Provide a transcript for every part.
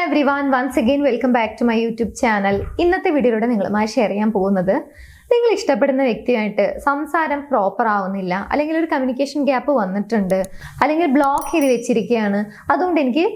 everyone, once again welcome back to my YouTube channel. ഇന്നത്തെ വീഡിയോയിലൂടെ നിങ്ങളുമായി ഷെയർ ചെയ്യാൻ പോകുന്നത് നിങ്ങൾ ഇഷ്ടപ്പെടുന്ന വ്യക്തിയായിട്ട് സംസാരം പ്രോപ്പർ ആവുന്നില്ല, അല്ലെങ്കിൽ ഒരു കമ്മ്യൂണിക്കേഷൻ ഗ്യാപ്പ് വന്നിട്ടുണ്ട്, അല്ലെങ്കിൽ ബ്ലോക്ക് ചെയ്ത് വെച്ചിരിക്കുകയാണ്, അതുകൊണ്ട് എനിക്ക്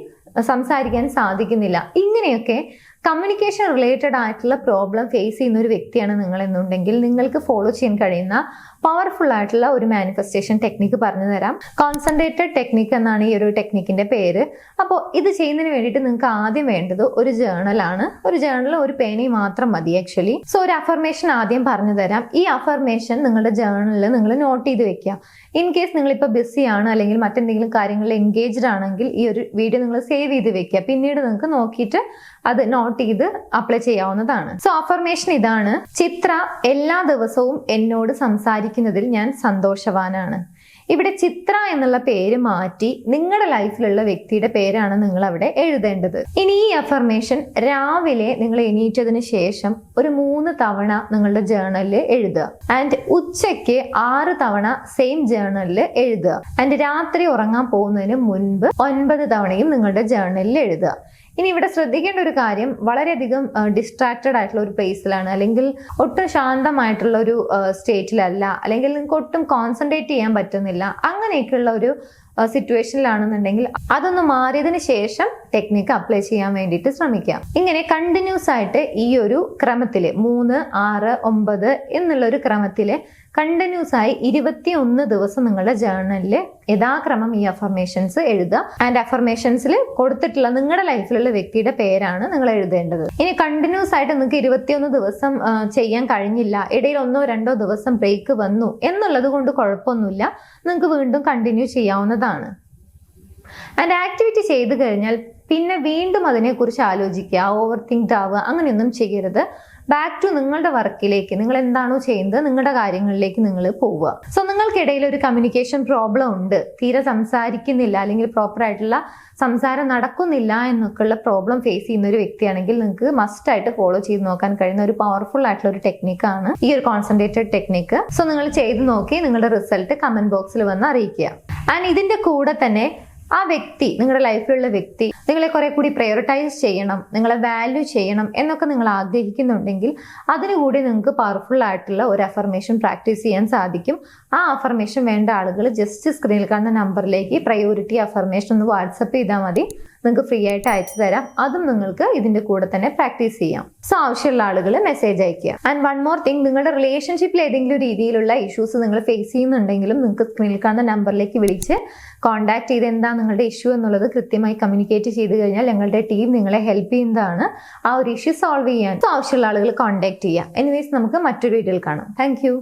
സംസാരിക്കാൻ സാധിക്കുന്നില്ല. ഇങ്ങനെയൊക്കെ കമ്മ്യൂണിക്കേഷൻ റിലേറ്റഡ് ആയിട്ടുള്ള പ്രോബ്ലം ഫേസ് ചെയ്യുന്ന ഒരു വ്യക്തിയാണ് നിങ്ങൾ എന്നുണ്ടെങ്കിൽ നിങ്ങൾക്ക് ഫോളോ ചെയ്യാൻ കഴിയുന്ന പവർഫുൾ ആയിട്ടുള്ള ഒരു മാനിഫെസ്റ്റേഷൻ ടെക്നിക്ക് പറഞ്ഞു തരാം. കോൺസെൻട്രേറ്റഡ് ടെക്നിക്ക് എന്നാണ് ഈ ഒരു ടെക്നിക്കിന്റെ പേര്. അപ്പോൾ ഇത് ചെയ്യുന്നതിന് വേണ്ടിയിട്ട് നിങ്ങൾക്ക് ആദ്യം വേണ്ടത് ഒരു ജേർണലാണ്. ഒരു ജേർണൽ ഒരു പേനയും മാത്രം മതി ആക്ച്വലി. സോ ഒരു അഫർമേഷൻ ആദ്യം പറഞ്ഞു തരാം. ഈ അഫർമേഷൻ നിങ്ങളുടെ ജേർണലിൽ നിങ്ങൾ നോട്ട് ചെയ്ത് വെക്കുക. ഇൻ കേസ് നിങ്ങളിപ്പോൾ ബിസി ആണ് അല്ലെങ്കിൽ മറ്റെന്തെങ്കിലും കാര്യങ്ങളിൽ എൻഗേജ്ഡ് ആണെങ്കിൽ ഈ ഒരു വീഡിയോ നിങ്ങൾ സേവ് ചെയ്ത് വെക്കുക. പിന്നീട് നിങ്ങൾക്ക് നോക്കിയിട്ട് അത് നോട്ട് ചെയ്ത് അപ്ലൈ ചെയ്യാവുന്നതാണ്. സോ അഫർമേഷൻ ഇതാണ്: ചിത്ര, എല്ലാ ദിവസവും എന്നോട് സംസാരിക്കുന്നതിൽ ഞാൻ സന്തോഷവാനാണ്. ഇവിടെ ചിത്ര എന്നുള്ള പേര് മാറ്റി നിങ്ങളുടെ ലൈഫിലുള്ള വ്യക്തിയുടെ പേരാണ് നിങ്ങൾ അവിടെ എഴുതേണ്ടത്. ഇനി ഈ അഫർമേഷൻ രാവിലെ നിങ്ങൾ എണീറ്റതിന് ശേഷം ഒരു 3 തവണ നിങ്ങളുടെ ജേർണലിൽ എഴുതുക. ആൻഡ് ഉച്ചയ്ക്ക് 6 തവണ സെയിം ജേർണലിൽ എഴുതുക. ആൻഡ് രാത്രി ഉറങ്ങാൻ പോകുന്നതിന് മുൻപ് 9 തവണയും നിങ്ങളുടെ ജേർണലിൽ എഴുതുക. ഇനി ഇവിടെ ശ്രദ്ധിക്കേണ്ട ഒരു കാര്യം, വളരെയധികം ഡിസ്ട്രാക്റ്റഡ് ആയിട്ടുള്ള ഒരു പ്ലേസിലാണ്, അല്ലെങ്കിൽ ഒട്ടും ശാന്തമായിട്ടുള്ള ഒരു സ്റ്റേറ്റിലല്ല, അല്ലെങ്കിൽ നിങ്ങൾക്ക് ഒട്ടും കോൺസെൻട്രേറ്റ് ചെയ്യാൻ പറ്റുന്നില്ല, അങ്ങനെയൊക്കെയുള്ള ഒരു സിറ്റുവേഷനിലാണെന്നുണ്ടെങ്കിൽ അതൊന്ന് മാറിയതിന് ശേഷം ടെക്നിക്ക് അപ്ലൈ ചെയ്യാൻ വേണ്ടിയിട്ട് ശ്രമിക്കാം. ഇങ്ങനെ കണ്ടിന്യൂസ് ആയിട്ട് ഈ ഒരു ക്രമത്തില് 3, 6, 9 എന്നുള്ള ഒരു ക്രമത്തില് കണ്ടിന്യൂസ് ആയി 21 ദിവസം നിങ്ങളുടെ ജേർണലിൽ യഥാക്രമം ഈ അഫർമേഷൻസ് എഴുതുക. ആൻഡ് അഫർമേഷൻസിൽ കൊടുത്തിട്ടുള്ള നിങ്ങളുടെ ലൈഫിലുള്ള വ്യക്തിയുടെ പേരാണ് നിങ്ങൾ എഴുതേണ്ടത്. ഇനി കണ്ടിന്യൂസ് ആയിട്ട് നിങ്ങൾക്ക് 21 ദിവസം ചെയ്യാൻ കഴിഞ്ഞില്ല, ഇടയിൽ 1, 2 ദിവസം ബ്രേക്ക് വന്നു എന്നുള്ളത് കൊണ്ട് കുഴപ്പമൊന്നുമില്ല, നിങ്ങൾക്ക് വീണ്ടും കണ്ടിന്യൂ ചെയ്യാവുന്നതാണ്. ആൻഡ് ആക്ടിവിറ്റി ചെയ്തു കഴിഞ്ഞാൽ പിന്നെ വീണ്ടും അതിനെക്കുറിച്ച് ആലോചിക്കുക, ഓവർ തിങ്ക് ആവുക, അങ്ങനെയൊന്നും ചെയ്യരുത്. ബാക്ക് ടു നിങ്ങളുടെ വർക്കിലേക്ക്, നിങ്ങൾ എന്താണോ ചെയ്യുന്നത് നിങ്ങളുടെ കാര്യങ്ങളിലേക്ക് നിങ്ങൾ പോവുക. സോ നിങ്ങൾക്കിടയിൽ ഒരു കമ്മ്യൂണിക്കേഷൻ പ്രോബ്ലം ഉണ്ട്, തീരെ സംസാരിക്കുന്നില്ല, അല്ലെങ്കിൽ പ്രോപ്പർ ആയിട്ടുള്ള സംസാരം നടക്കുന്നില്ല എന്നൊക്കെയുള്ള പ്രോബ്ലം ഫേസ് ചെയ്യുന്ന ഒരു വ്യക്തിയാണെങ്കിൽ നിങ്ങൾക്ക് മസ്റ്റ് ആയിട്ട് ഫോളോ ചെയ്ത് നോക്കാൻ കഴിയുന്ന ഒരു പവർഫുൾ ആയിട്ടുള്ള ഒരു ടെക്നിക്കാണ് ഈ ഒരു കോൺസെൻട്രേറ്റഡ് ടെക്നിക്ക്. സോ നിങ്ങൾ ചെയ്ത് നോക്കി നിങ്ങളുടെ റിസൾട്ട് കമന്റ് ബോക്സിൽ വന്ന് അറിയിക്കുക. ആൻഡ് ഇതിന്റെ കൂടെ തന്നെ ആ വ്യക്തി, നിങ്ങളുടെ ലൈഫിലുള്ള വ്യക്തി നിങ്ങളെ കുറെ കൂടി പ്രയോറിറ്റൈസ് ചെയ്യണം, നിങ്ങളെ വാല്യൂ ചെയ്യണം എന്നൊക്കെ നിങ്ങൾ ആഗ്രഹിക്കുന്നുണ്ടെങ്കിൽ അതിനുകൂടി നിങ്ങൾക്ക് പവർഫുൾ ആയിട്ടുള്ള ഒരു അഫർമേഷൻ പ്രാക്ടീസ് ചെയ്യാൻ സാധിക്കും. ആ അഫർമേഷൻ വേണ്ട ആളുകൾ ജസ്റ്റ് സ്ക്രീനിൽ കാണുന്ന നമ്പറിലേക്ക് പ്രയോറിറ്റി അഫർമേഷൻ ഒന്ന് വാട്സപ്പ് ചെയ്താൽ മതി, നിങ്ങൾക്ക് ഫ്രീ ആയിട്ട് അയച്ചു തരാം. അതും നിങ്ങൾക്ക് ഇതിന്റെ കൂടെ തന്നെ പ്രാക്ടീസ് ചെയ്യാം. സോ ആവശ്യമുള്ള ആളുകൾ മെസ്സേജ് അയക്കുക. ആൻഡ് വൺ മോർ തിങ്, നിങ്ങളുടെ റിലേഷൻഷിപ്പിൽ ഏതെങ്കിലും രീതിയിലുള്ള ഇഷ്യൂസ് നിങ്ങൾ ഫേസ് ചെയ്യുന്നുണ്ടെങ്കിലും നിങ്ങൾക്ക് സ്ക്രീനിൽ കാണുന്ന നമ്പറിലേക്ക് വിളിച്ച് കോൺടാക്ട് ചെയ്ത് എന്താ നിങ്ങളുടെ ഇഷ്യൂ എന്നുള്ളത് കൃത്യമായി കമ്മ്യൂണിക്കേറ്റ് ചെയ്ത് കഴിഞ്ഞാൽ ഞങ്ങളുടെ ടീം നിങ്ങളെ ഹെൽപ്പ് ചെയ്യുന്നതാണ് ആ ഒരു ഇഷ്യൂ സോൾവ് ചെയ്യാൻ. സോ ആവശ്യമുള്ള ആളുകൾ കോൺടാക്ട് ചെയ്യുക. എനിവേസ് നമുക്ക് മറ്റൊരു വീഡിയോയിൽ കാണാം. താങ്ക്